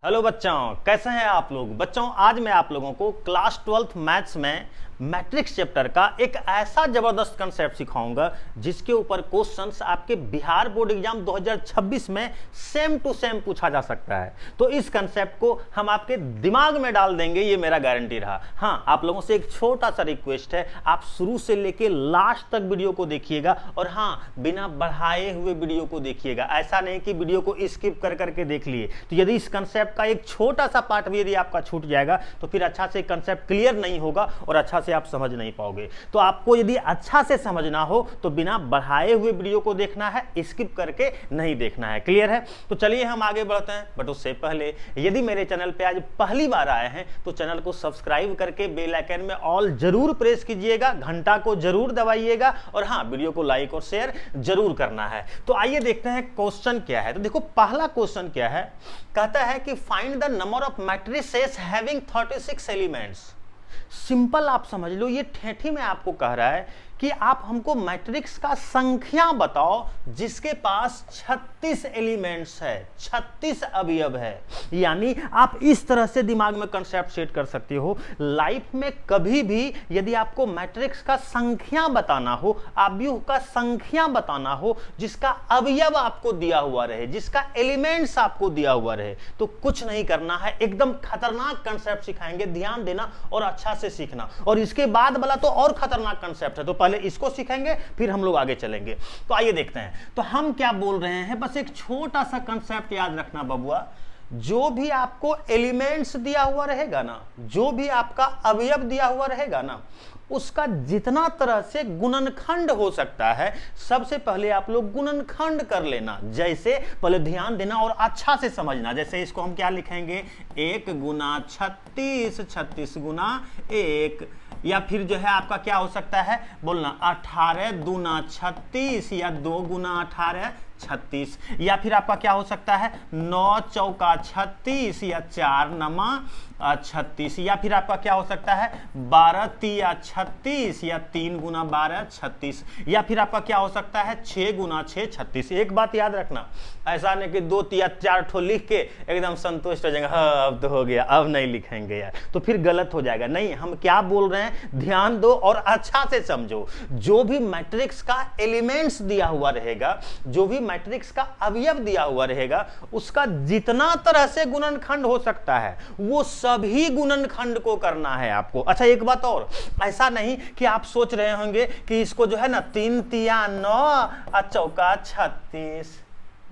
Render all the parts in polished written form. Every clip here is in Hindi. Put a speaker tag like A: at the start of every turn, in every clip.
A: हेलो बच्चों, कैसे हैं आप लोग। बच्चों, आज मैं आप लोगों को क्लास 12th मैथ्स में मैट्रिक्स चैप्टर का एक ऐसा जबरदस्त कंसेप्ट सिखाऊंगा जिसके ऊपर क्वेश्चंस आपके बिहार बोर्ड एग्जाम 2026 में सेम टू सेम पूछा जा सकता है। तो इस कंसेप्ट को हम आपके दिमाग में डाल देंगे, ये मेरा गारंटी रहा। हाँ, आप लोगों से एक छोटा सा रिक्वेस्ट है, आप शुरू से लेके लास्ट तक वीडियो को देखिएगा और हाँ, बिना बढ़ाए हुए वीडियो को देखिएगा। ऐसा नहीं कि वीडियो को स्किप कर करके देख लिए। तो यदि इस कंसेप्ट का एक छोटा सा पार्ट भी यदि आपका छूट जाएगा तो फिर अच्छा से कंसेप्ट क्लियर नहीं होगा और अच्छा से आप समझ नहीं पाओगे। तो आपको यदि अच्छा से समझना हो तो बिना बढ़ाए हुए वीडियो को देखना है, स्किप करके नहीं देखना है। क्लियर है? तो चलिए हम आगे बढ़ते हैं। बट उससे पहले यदि मेरे चैनल पे आज पहली बार आए हैं तो चैनल को सब्सक्राइब करके बेल आइकन में ऑल जरूर प्रेस कीजिएगा, घंटा को जरूर दबाइएगा और हाँ, वीडियो को लाइक और शेयर जरूर करना है। तो आइए देखते हैं क्वेश्चन क्या है। तो देखो, पहला क्वेश्चन क्या है, कहता है कि find the number of matrices having 36 elements. Simple आप समझ लो, ये ठेठी में आपको कह रहा है कि आप हमको मैट्रिक्स का संख्या बताओ जिसके पास 36 एलिमेंट्स है, 36 अवयव है। यानी आप इस तरह से दिमाग में कंसेप्ट सेट कर सकते हो। लाइफ में कभी भी यदि आपको मैट्रिक्स का संख्या बताना हो, अवयव का संख्या बताना हो जिसका अवयव आपको दिया हुआ रहे, जिसका एलिमेंट्स आपको दिया हुआ रहे, तो कुछ नहीं करना है, एकदम खतरनाक कंसेप्ट सिखाएंगे। ध्यान देना और अच्छा से सीखना। और इसके बाद वाला तो और खतरनाक कंसेप्ट है, तो पहले इसको सीखेंगे फिर हम लोग आगे चलेंगे। तो आइए देखते हैं। तो हम क्या बोल रहे हैं, बस एक छोटा सा कंसेप्ट याद रखना बबुआ। जो भी आपको एलिमेंट्स दिया हुआ रहेगा ना, जो भी आपका अवयव दिया हुआ रहेगा ना, उसका जितना तरह से गुणनखंड हो सकता है, सबसे पहले आप लोग गुणनखंड कर लेना। जैसे पहले ध्यान देना और अच्छा से समझना। जैसे इसको हम क्या लिखेंगे, 1 गुना 36, 36 गुना 1, या फिर जो है आपका क्या हो सकता है, बोलना 18 दूना 36, या 2 गुना 18 36, या फिर आपका क्या हो सकता है 9 चौका 36, या 4 नमा 36, या फिर आपका क्या हो सकता है 12 तिया 36, या 3 गुना 12 36, या फिर आपका क्या हो सकता है 6 गुना 6 36। एक बात याद रखना, ऐसा नहीं कि 2 तिया 4 ठो लिख के एकदम संतुष्ट हो जाएंगे, हाँ अब तो हो गया, अब नहीं लिखेंगे यार, तो फिर गलत हो जाएगा। नहीं, हम क्या बोल रहे हैं, ध्यान दो और अच्छा से समझो। जो भी मैट्रिक्स का एलिमेंट्स दिया हुआ रहेगा, जो भी मैट्रिक्स का अवयव दिया हुआ रहेगा, उसका जितना तरह से गुणनखंड हो सकता है वो सभी गुणनखंड को करना है आपको। अच्छा, एक बात और, ऐसा नहीं कि आप सोच रहे होंगे कि इसको जो है ना 3 तिया 9 चौका 36,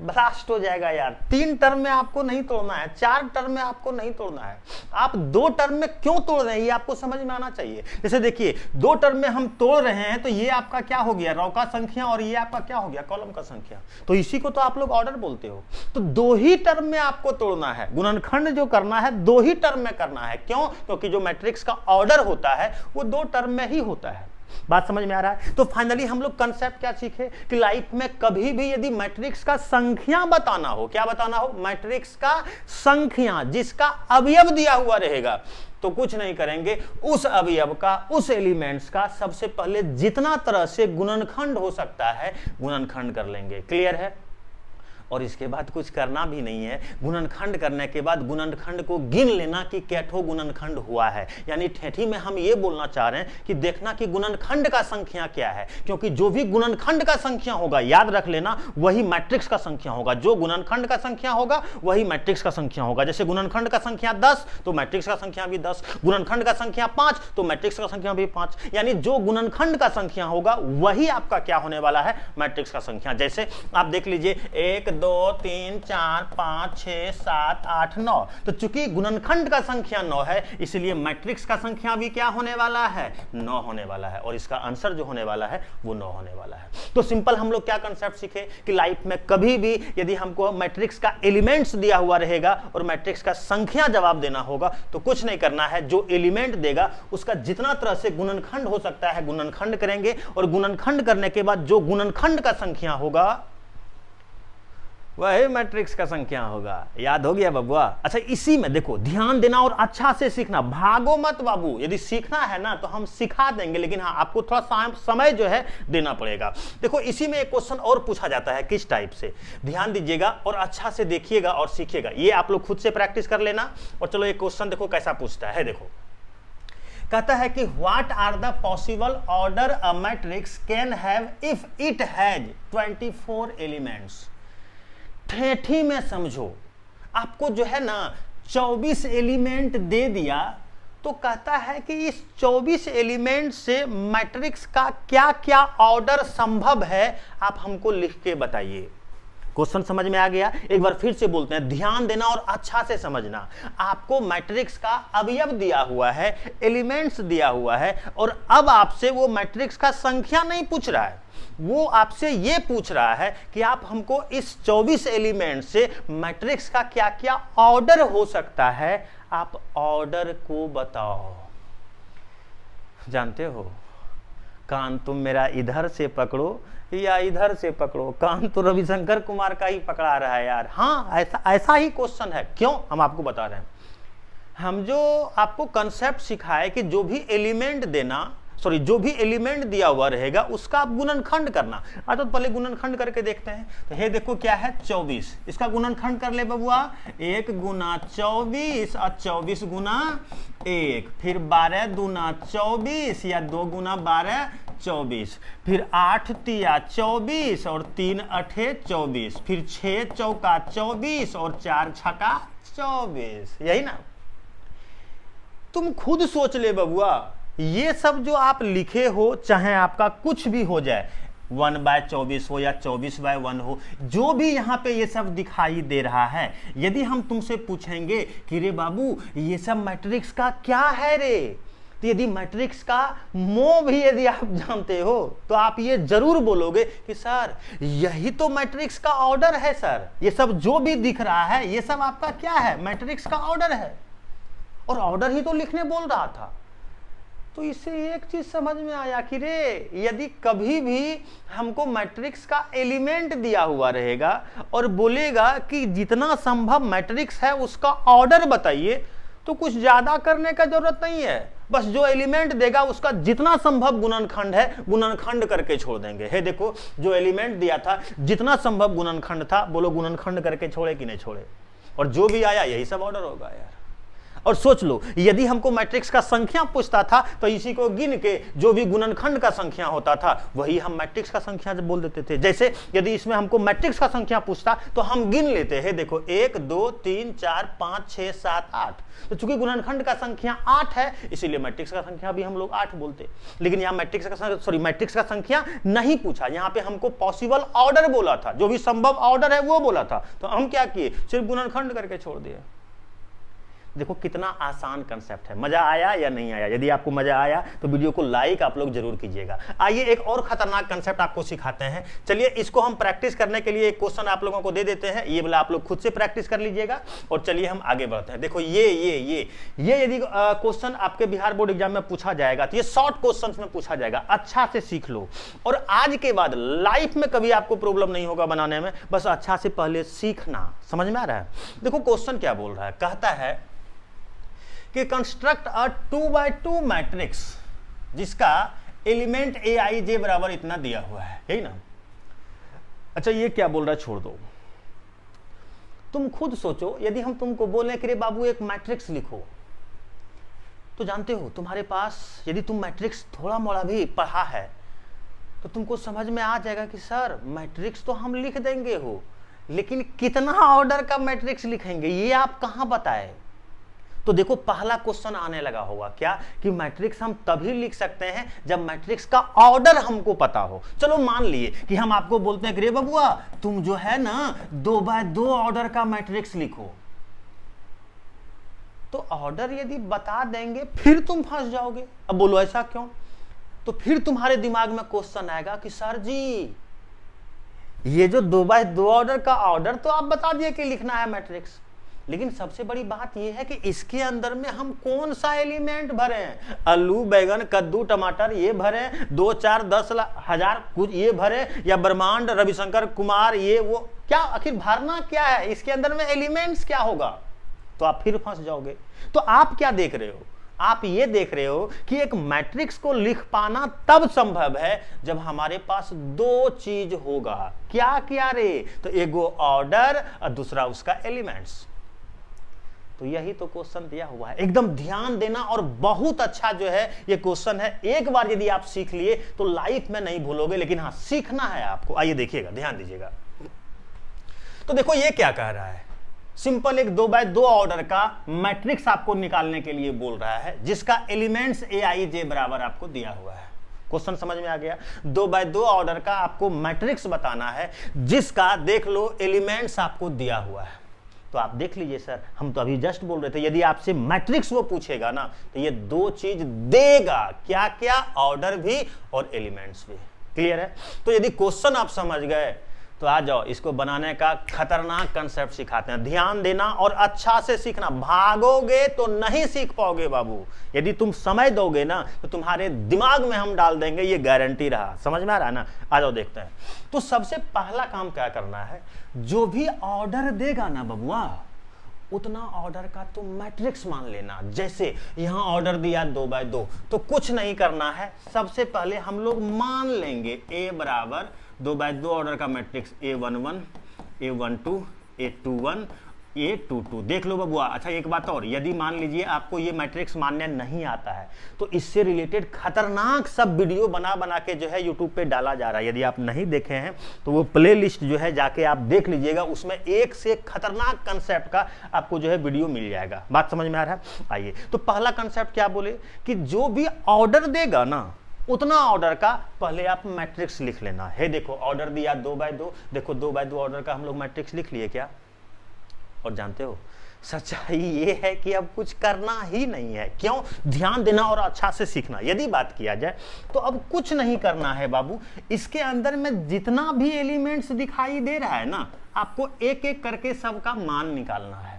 A: ब्लास्ट हो जाएगा यार। 3 टर्म में आपको नहीं तोड़ना है, 4 टर्म में आपको नहीं तोड़ना है। आप 2 टर्म में क्यों तोड़ रहे हैं ये आपको समझ में आना चाहिए। जैसे देखिए, 2 टर्म में हम तोड़ रहे हैं तो ये आपका क्या हो गया, रो का संख्या, और ये आपका क्या हो गया, कॉलम का संख्या। तो इसी को तो आप लोग ऑर्डर बोलते हो। तो 2 ही टर्म में आपको तोड़ना है, गुणनखंड जो करना है 2 ही टर्म में करना है। क्यों? क्योंकि जो मैट्रिक्स का ऑर्डर होता है वो 2 टर्म में ही होता है। बात समझ में आ रहा है? तो फाइनली हम लोग कंसेप्ट क्या सीखे कि लाइफ में कभी भी यदि मैट्रिक्स का संख्या बताना हो, क्या बताना हो, मैट्रिक्स का संख्या जिसका अवयव दिया हुआ रहेगा, तो कुछ नहीं करेंगे, उस अवयव का, उस एलिमेंट्स का सबसे पहले जितना तरह से गुणनखंड हो सकता है गुणनखंड कर लेंगे। क्लियर है? और इसके बाद कुछ करना भी नहीं है। गुणनखंड करने के बाद गुणनखंड को गिन लेना कि कैठो गुणनखंड हुआ है। यानी ठेठी में हम ये बोलना चाह रहे हैं कि देखना कि गुणनखंड का संख्या क्या है, क्योंकि जो भी गुणनखंड का संख्या होगा, याद रख लेना, वही मैट्रिक्स का संख्या होगा। जो गुणनखंड का संख्या होगा वही मैट्रिक्स का संख्या होगा। जैसे गुणनखंड का संख्या 10 तो मैट्रिक्स का संख्या भी 10, गुणनखंड का संख्या 5 तो मैट्रिक्स का संख्या भी 5। यानी जो गुणनखंड का संख्या होगा वही आपका क्या होने वाला है, मैट्रिक्स का संख्या। जैसे आप देख लीजिए, 1 2 3 4 5 6 7 8 9, तो चूंकि गुणनखंड का संख्या 9 है, इसलिए मैट्रिक्स का संख्या भी क्या होने वाला है, 9 होने वाला है, और इसका आंसर जो होने वाला है वो 9 होने वाला है। तो सिंपल हम लोग क्या कंसेप्ट सीखे कि लाइफ में कभी भी यदि हमको मैट्रिक्स का एलिमेंट्स दिया हुआ रहेगा और मैट्रिक्स का संख्या जवाब देना होगा, तो कुछ नहीं करना है, जो एलिमेंट देगा उसका जितना तरह से गुणनखंड हो सकता है गुणनखंड करेंगे, और गुणनखंड करने के बाद जो गुणनखंड का संख्या होगा वही मैट्रिक्स का संख्या होगा। याद हो गया बबुआ? अच्छा, इसी में देखो ध्यान देना और अच्छा से सीखना, भागो मत बाबू। यदि सीखना है ना तो हम सिखा देंगे, लेकिन हाँ आपको थोड़ा समय जो है देना पड़ेगा। देखो इसी में एक क्वेश्चन और पूछा जाता है, किस टाइप से, ध्यान दीजिएगा और अच्छा से देखिएगा और सीखिएगा। ये आप लोग खुद से प्रैक्टिस कर लेना। और चलो एक क्वेश्चन देखो कैसा पूछता है। देखो कहता है कि what are the possible order a matrix can have if it has 24 elements. ठेठी में समझो, आपको जो है ना 24 एलिमेंट दे दिया, तो कहता है कि इस 24 एलिमेंट से मैट्रिक्स का क्या क्या ऑर्डर संभव है, आप हमको लिख के बताइए। क्वेश्चन समझ में आ गया? एक बार फिर से बोलते हैं, ध्यान देना और अच्छा से समझना। आपको मैट्रिक्स का अवयव दिया हुआ है, एलिमेंट्स दिया हुआ है, और अब आपसे वो मैट्रिक्स का संख्या नहीं पूछ रहा है, वो आपसे ये पूछ रहा है कि आप हमको इस 24 एलिमेंट से मैट्रिक्स का क्या क्या ऑर्डर हो सकता है, आप ऑर्डर को बताओ। जानते हो, कान तुम मेरा इधर से पकड़ो या इधर से पकड़ो, कान तो रविशंकर कुमार का ही पकड़ा रहा है यार। हाँ, ऐसा ही क्वेश्चन है। क्यों? हम आपको बता रहे हैं। हम जो आपको कंसेप्ट सिखाए कि जो भी एलिमेंट देना, जो भी एलिमेंट दिया हुआ रहेगा उसका आप गुणनखंड करना। तो पहले गुणनखंड करके देखते हैं। तो ये देखो क्या है, 24। इसका गुणनखंड कर ले बबुआ, 1 गुना 24 और 24 गुना 1, फिर 12 दूना 24 या 2 गुना 12 24, फिर 8 तिया 24 और 3 अठे 24, फिर 6 चौका 24 और 4 छका 24। यही ना? तुम खुद सोच ले बबुआ, ये सब जो आप लिखे हो, चाहे आपका कुछ भी हो जाए, 1/24 हो या 24/1 हो, जो भी यहाँ पे ये सब दिखाई दे रहा है, यदि हम तुमसे पूछेंगे कि रे बाबू ये सब मैट्रिक्स का क्या है रे, तो यदि मैट्रिक्स का मोह भी यदि आप जानते हो तो आप ये जरूर बोलोगे कि सर यही तो मैट्रिक्स का ऑर्डर है सर, ये सब जो भी दिख रहा है ये सब आपका क्या है, मैट्रिक्स का ऑर्डर है। और ऑर्डर ही तो लिखने बोल रहा था। तो इससे एक चीज समझ में आया कि रे, यदि कभी भी हमको मैट्रिक्स का एलिमेंट दिया हुआ रहेगा और बोलेगा कि जितना संभव मैट्रिक्स है उसका ऑर्डर बताइए, तो कुछ ज्यादा करने का जरूरत नहीं है। बस जो एलिमेंट देगा उसका जितना संभव गुणनखंड है गुणनखंड करके छोड़ देंगे। हे देखो, जो एलिमेंट दिया था जितना संभव गुणनखंड था, बोलो गुणनखंड करके छोड़े कि नहीं छोड़े? और जो भी आया यही सब ऑर्डर होगा यार। और सोच लो, यदि हमको मैट्रिक्स का संख्या पूछता था तो इसी को गिन के जो भी गुणनखंड का संख्या होता था वही हम मैट्रिक्स का संख्या बोल देते थे। जैसे यदि इसमें हमको मैट्रिक्स का संख्या पूछता तो हम गिन लेते हैं, देखो 1 2 3 4 5 6 7 8। तो चूंकि गुणनखंड का संख्या 8 है इसीलिए मैट्रिक्स का संख्या भी हम लोग 8 बोलते। लेकिन यहाँ मैट्रिक्स का संख्या नहीं पूछा, यहाँ पे हमको पॉसिबल ऑर्डर बोला था, जो भी संभव ऑर्डर है वो बोला था। तो हम क्या किए, सिर्फ गुणनखंड करके छोड़ दिए। देखो कितना आसान कंसेप्ट है। मजा आया या नहीं आया? यदि आपको मजा आया तो वीडियो को लाइक आप लोग जरूर कीजिएगा। आइए एक और खतरनाक कंसेप्ट आपको सिखाते हैं। चलिए इसको हम प्रैक्टिस करने के लिए एक क्वेश्चन आप लोगों को दे देते हैं, ये वाला आप लोग खुद से प्रैक्टिस कर लीजिएगा। और चलिए हम आगे बढ़ते हैं। देखो ये यदि क्वेश्चन आपके बिहार बोर्ड एग्जाम में पूछा जाएगा तो ये शॉर्ट क्वेश्चन में पूछा जाएगा, अच्छा से सीख लो। और आज के बाद लाइफ में कभी आपको प्रॉब्लम नहीं होगा बनाने में, बस अच्छा से पहले सीखना। समझ में आ रहा है? देखो क्वेश्चन क्या बोल रहा है, कहता है कि कंस्ट्रक्ट अ 2x2 मैट्रिक्स जिसका एलिमेंट aij बराबर इतना दिया हुआ है, यही ना? अच्छा ये क्या बोल रहा है छोड़ दो, तुम खुद सोचो। यदि हम तुमको बोले कि रे बाबू एक मैट्रिक्स लिखो, तो जानते हो तुम्हारे पास यदि तुम मैट्रिक्स थोड़ा मोड़ा भी पढ़ा है तो तुमको समझ में आ जाएगा कि सर मैट्रिक्स तो हम लिख देंगे हो, लेकिन कितना ऑर्डर का मैट्रिक्स लिखेंगे ये आप कहां बताए। तो देखो पहला क्वेश्चन आने लगा होगा क्या, कि मैट्रिक्स हम तभी लिख सकते हैं जब मैट्रिक्स का ऑर्डर हमको पता हो। चलो मान लिए कि हम आपको बोलते हैं कि रे बबुआ तुम जो है ना 2x2 ऑर्डर का मैट्रिक्स लिखो, तो ऑर्डर यदि बता देंगे फिर तुम फंस जाओगे। अब बोलो ऐसा क्यों? तो फिर तुम्हारे दिमाग में क्वेश्चन आएगा कि सर जी ये जो 2x2 ऑर्डर का ऑर्डर तो आप बता दिए कि लिखना है मैट्रिक्स, लेकिन सबसे बड़ी बात यह है कि इसके अंदर में हम कौन सा एलिमेंट भरे हैं। आलू बैगन कद्दू टमाटर ये भरे, 2 4 10 1000 कुछ ये भरे, या ब्रह्मांड रविशंकर कुमार ये वो क्या आखिर भरना क्या है, इसके अंदर में एलिमेंट्स क्या होगा, तो आप फिर फंस जाओगे। तो आप क्या देख रहे हो, आप ये देख रहे हो कि एक मैट्रिक्स को लिख पाना तब संभव है जब हमारे पास दो चीज होगा। क्या क्या रे, तो एगो ऑर्डर और दूसरा उसका एलिमेंट्स। तो यही तो क्वेश्चन दिया हुआ है, एकदम ध्यान देना। और बहुत अच्छा जो है ये क्वेश्चन है, एक बार यदि आप सीख लिए तो लाइफ में नहीं भूलोगे, लेकिन हाँ सीखना है आपको। आइए देखिएगा, ध्यान दीजिएगा। तो देखो ये क्या कह रहा है, सिंपल एक 2x2 ऑर्डर का मैट्रिक्स आपको निकालने के लिए बोल रहा है, जिसका एलिमेंट्स aij बराबर आपको दिया हुआ है। क्वेश्चन समझ में आ गया। 2x2 ऑर्डर का आपको मैट्रिक्स बताना है, जिसका देख लो एलिमेंट्स आपको दिया हुआ है। तो आप देख लीजिए सर, हम तो अभी जस्ट बोल रहे थे, यदि आपसे मैट्रिक्स वो पूछेगा ना तो ये दो चीज देगा, क्या क्या, ऑर्डर भी और एलिमेंट्स भी। क्लियर है। तो यदि क्वेश्चन आप समझ गए तो आ जाओ, इसको बनाने का खतरनाक कंसेप्ट सिखाते हैं। ध्यान देना और अच्छा से सीखना, भागोगे तो नहीं सीख पाओगे बाबू। यदि तुम समय दोगे ना तो तुम्हारे दिमाग में हम डाल देंगे, ये गारंटी रहा। समझ में आ रहा है ना। आ जाओ देखते हैं। तो सबसे पहला काम क्या करना है, जो भी ऑर्डर देगा ना बबुआ, उतना ऑर्डर का तो मैट्रिक्स मान लेना। जैसे यहां ऑर्डर दिया 2x2, तो कुछ नहीं करना है, सबसे पहले हम लोग मान लेंगे a बराबर 2x2 ऑर्डर का matrix a11, a12, a21, a22। देख लो बबुआ। अच्छा एक बात और, यदि मान लीजिए आपको ये मैट्रिक्स मानने नहीं आता है तो इससे रिलेटेड खतरनाक सब वीडियो बना बना के जो है यूट्यूब पे डाला जा रहा है। यदि आप नहीं देखे हैं तो वो प्ले लिस्ट जो है जाके आप देख लीजिएगा, उसमें एक से खतरनाक कंसेप्ट का आपको जो है वीडियो मिल जाएगा। बात समझ में आ रहा है। आइए, तो पहला कंसेप्ट क्या बोले कि जो भी ऑर्डर देगा ना, उतना ऑर्डर का पहले आप मैट्रिक्स लिख लेना है। देखो ऑर्डर दिया 2x2, देखो 2x2 ऑर्डर का हम लोग मैट्रिक्स लिख लिए क्या। और जानते हो सच्चाई ये है कि अब कुछ करना ही नहीं है। क्यों, ध्यान देना और अच्छा से सीखना। यदि बात किया जाए तो अब कुछ नहीं करना है बाबू। इसके अंदर में जितना भी एलिमेंट्स दिखाई दे रहा है ना, आपको एक एक करके सबका मान निकालना है।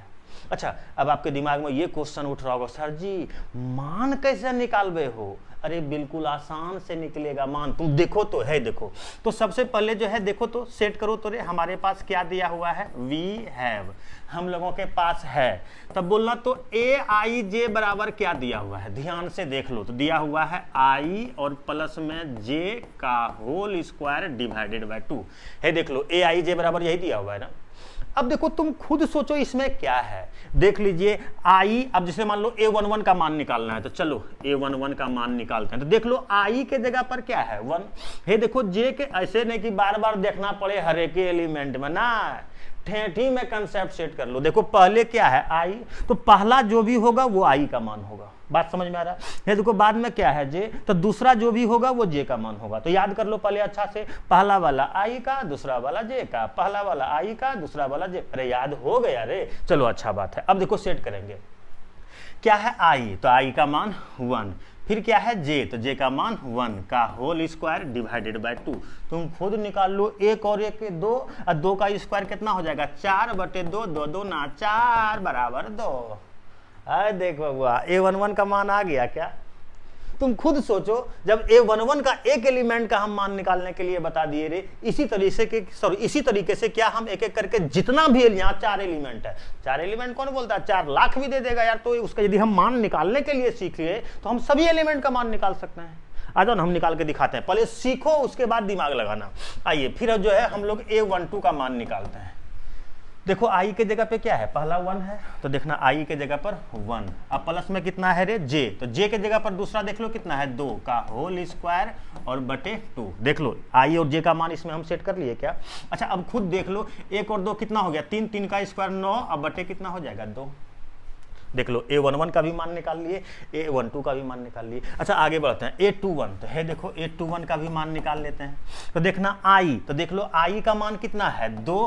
A: अच्छा, अब आपके दिमाग में ये क्वेश्चन उठ रहा होगा, सर जी मान कैसे निकालबे हो। अरे बिल्कुल आसान से निकलेगा मान। तुम देखो तो है, देखो तो सबसे पहले जो है देखो तो सेट करो तो रे, हमारे पास क्या दिया हुआ है, वी हैव, हम लोगों के पास है। तब बोलना तो aij बराबर क्या दिया हुआ है, ध्यान से देख लो। तो दिया हुआ है i और प्लस में j का होल स्क्वायर डिवाइडेड बाय 2 है। देख लो aij बराबर यही दिया हुआ है ना। अब देखो तुम खुद सोचो इसमें क्या है, देख लीजिए i। अब जैसे मान लो a11 का मान निकालना है, तो चलो a11 का मान निकालते हैं। तो देख लो i के जगह पर क्या है 1 है। देखो j के, ऐसे नहीं कि बार बार देखना पड़े हर एक एलिमेंट में ना, ठेठी में कंसेप्ट सेट कर लो। देखो पहले क्या है i, तो पहला जो भी होगा वो i का मान होगा। बात समझ में आ रहा है। देखो बाद में क्या है j, तो दूसरा जो भी होगा वो j का मान होगा। तो याद कर लो पहले अच्छा से, पहला वाला i का, दूसरा वाला j का, पहला वाला i का, दूसरा वाला j। अरे याद हो गया रे, चलो अच्छा बात है। अब देखो सेट करेंगे, क्या है i, तो i का मान 1, फिर क्या है j, तो j का मान 1 का होल स्क्वायर डिवाइडेड बाय 2। तुम खुद निकाल लो, 1 और 1 2, और 2 का स्क्वायर कितना हो जाएगा 4/2, 2 2 ना 4 बराबर 2। अरे देखो बबुआ a11 का मान आ गया क्या। तुम खुद सोचो, जब a11 का एक एलिमेंट का हम मान निकालने के लिए बता दिए रे, इसी तरीके से क्या हम एक एक करके जितना भी यहाँ 4 एलिमेंट है, 4 एलिमेंट कौन बोलता है, 4 लाख भी दे देगा यार। तो उसका यदि हम मान निकालने के लिए सीख लिए तो हम सभी एलिमेंट का मान निकाल सकते हैं। आ जाओ ना, हम निकाल के दिखाते हैं। पहले सीखो, उसके बाद दिमाग लगाना। आइए फिर जो है हम लोग a12 का मान निकालते हैं। देखो i के जगह पे क्या है, पहला 1 है, तो देखना i के जगह पर 1, अब प्लस में कितना है रे j, तो j के जगह पर दूसरा देख लो कितना है 2 का होल स्क्वायर और बटे 2। देख लो i और j का मान इसमें हम सेट कर लिए क्या। अच्छा अब खुद देख लो, 1 और 2 कितना हो गया 3, 3 का स्क्वायर 9, अब बटे कितना हो जाएगा 2। देख लो a11 का भी मान निकाल लिए, a12 का भी मान निकाल लिए। अच्छा आगे बढ़ते हैं, a21, तो है देखो a21 का भी मान निकाल लेते हैं। तो देखना i, तो देख लो i का मान कितना है 2,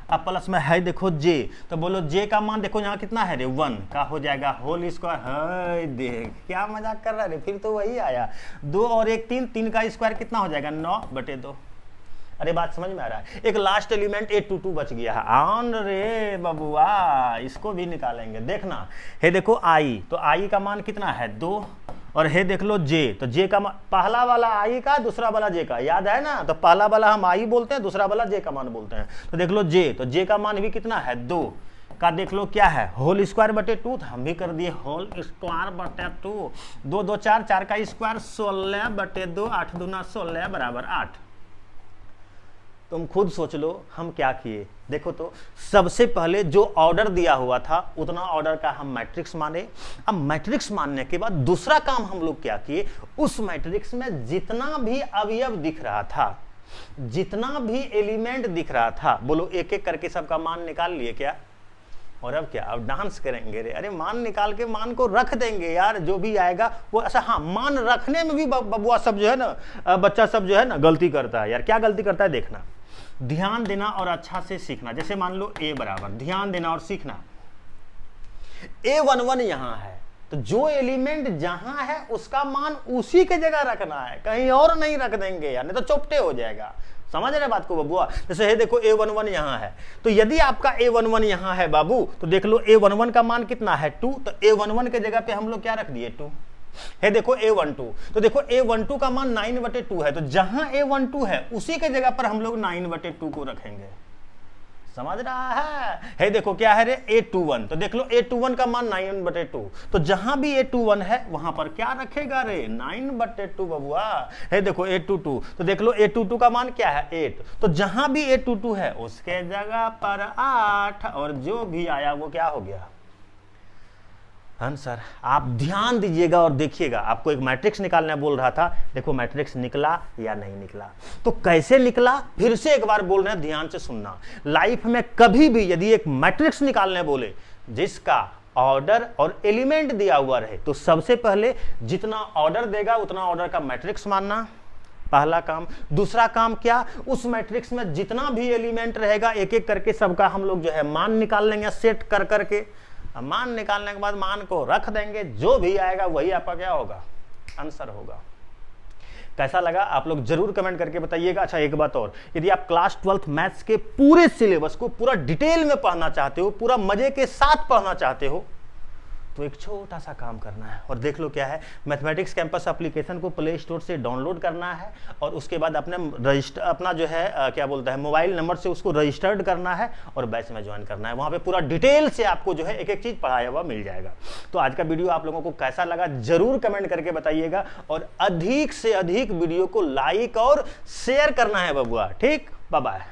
A: अब प्लस में है देखो j, तो बोलो j का मान देखो यहाँ कितना है रे 1 का हो जाएगा होल स्क्वायर। है देख क्या मजाक कर रहा है रे, फिर तो वही आया 2 और 1 3, 3 का स्क्वायर कितना हो जाएगा 9/2। अरे बात समझ में आ रहा है। एक लास्ट एलिमेंट a22 बच गया है, आन रे बबुआ, इसको भी निकालेंगे। देखना है देखो i, तो i का मान कितना है 2, और हे देख लो जे, तो जे का पहला वाला आई का, दूसरा वाला जे का, याद है ना, तो पहला वाला हम आई बोलते हैं, दूसरा वाला जे का मान बोलते हैं। तो देख लो जे, तो जे का मान भी कितना है 2 का, देख लो क्या है होल स्क्वायर बटे 2, तो हम भी कर दिए होल स्क्वायर बटे 2, 2 2 4, 4 का स्क्वायर 16 बटे 2, 8 दूना 16 बराबर 8। तुम खुद सोच लो हम क्या किए। देखो तो सबसे पहले जो ऑर्डर दिया हुआ था उतना ऑर्डर का हम मैट्रिक्स माने। अब मैट्रिक्स मानने के बाद दूसरा काम हम लोग क्या किए, उस मैट्रिक्स में जितना भी अवयव दिख रहा था, जितना भी एलिमेंट दिख रहा था, बोलो एक एक करके सबका मान निकाल लिए क्या। और अब क्या, अब डांस करेंगे रे, अरे मान निकाल के मान को रख देंगे यार, जो भी आएगा वो। अच्छा हाँ, मान रखने में भी बबुआ सब जो है ना, बच्चा सब जो है ना गलती करता है यार। क्या गलती करता है देखना, ध्यान देना और अच्छा से सीखना। जैसे मान लो ए बराबर, ध्यान देना और सीखना, A11 यहां है, तो जो एलिमेंट जहां है उसका मान उसी के जगह रखना है, कहीं और नहीं रख देंगे यार, नहीं तो चौपटे हो जाएगा। समझ रहे बात को बबुआ। जैसे है देखो A11 यहां है, तो यदि आपका A11 यहां है बाबू, तो देख लो A11 का मान कितना है 2, तो A11 के जगह पे हम लोग क्या रख दिए 2 है। देखो A12, तो देखो A12 का मान 9/2 है, तो जहां A12 है उसी के जगह पर हम लोग 9/2 को रखेंगे। समझ रहा है देखो क्या है रे A21, तो देख लो A21 का मान 9/2, तो जहां भी A21 है वहां पर क्या रखेगा रे 9/2 बबुआ। है देखो A22, तो देख लो A22 का मान क्या है 8, तो जहां भी A22 है उसके जगह पर 8, और जो भी आया वो क्या हो गया आंसर। आप ध्यान दीजिएगा और देखिएगा, आपको एक मैट्रिक्स निकालना बोल रहा था, देखो मैट्रिक्स निकला या नहीं निकला। तो कैसे निकला, फिर से एक बार बोल रहे हैं, ध्यान से सुनना। लाइफ में कभी भी यदि एक मैट्रिक्स निकालने बोले जिसका ऑर्डर और एलिमेंट दिया हुआ रहे, तो सबसे पहले जितना ऑर्डर देगा उतना ऑर्डर का मैट्रिक्स मानना, पहला काम। दूसरा काम क्या, उस मैट्रिक्स में जितना भी एलिमेंट रहेगा एक एक करके सबका हम लोग जो है मान निकाल लेंगे सेट कर करके। मान निकालने के बाद मान को रख देंगे, जो भी आएगा वही आपका क्या होगा आंसर होगा। कैसा लगा आप लोग जरूर कमेंट करके बताइएगा। अच्छा एक बात और, यदि आप क्लास 12th मैथ्स के पूरे सिलेबस को पूरा डिटेल में पढ़ना चाहते हो, पूरा मजे के साथ पढ़ना चाहते हो, तो एक छोटा सा काम करना है, और देख लो क्या है, मैथमेटिक्स कैंपस एप्लीकेशन को प्ले स्टोर से डाउनलोड करना है, और उसके बाद अपना जो है क्या बोलता है मोबाइल नंबर से उसको रजिस्टर्ड करना है और बैच में ज्वाइन करना है। वहाँ पे पूरा डिटेल से आपको जो है एक एक चीज़ पढ़ाया हुआ मिल जाएगा। तो आज का वीडियो आप लोगों को कैसा लगा जरूर कमेंट करके बताइएगा, और अधिक से अधिक वीडियो को लाइक और शेयर करना है बबुआ। ठीक, बाय बाय।